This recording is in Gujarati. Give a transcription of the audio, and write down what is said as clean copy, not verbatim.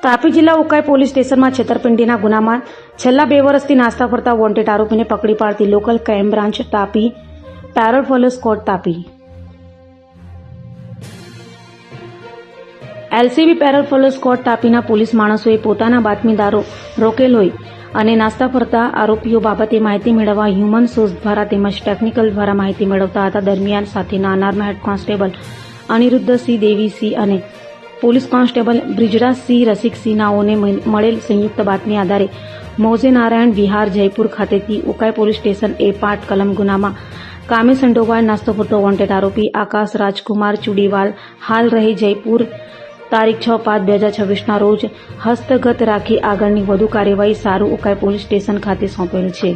તાપી જિલ્લા ઉકાઈ પોલીસ સ્ટેશનમાં છેતરપિંડીના ગુનામાં છેલ્લા 2 વર્ષથી નાસ્તા ફરતા વોન્ટેડ આરોપીને પકડી પાડતી local crime branch Tapi parole follow squad Tapi LCB parole follow squad તાપીના પોલીસ માણસોએ પોતાના બાતમીદારો રોકેલ હોય અને નાસ્તા ફરતા આરોપીઓ બાબતે માહિતી મેળવવા હ્યુમન સોર્સ દ્વારા તેમજ ટેકનિકલ દ્વારા માહિતી મેળવતા હતા. દરમિયાન સાથેના અનારમાં હેડ કોન્સ્ટેબલ અનિરુદ્ધસિંહ દેવીસિંહ અને પોલીસ કોન્સ્ટેબલ બ્રિજરાજસિંહ રસિકસિંહ નાઓને મળેલ સંયુક્ત બાતમી આધારે મોઝે નારાયણ વિહાર જયપુર ખાતેથી ઉકાઈ પોલીસ સ્ટેશન એ 5 કલમ ગુનામાં કામે સંડોવાયેલ નાસ્તો ફરતો વોન્ટેડ આરોપી આકાશ રાજકુમાર ચુડીવાલ હાલ રહે જયપુર તારીખ 6/5/2026 રોજ હસ્તગત રાખી આગળની વધુ કાર્યવાહી સારું ઉકાઈ પોલીસ સ્ટેશન ખાતે સોંપેલ છે.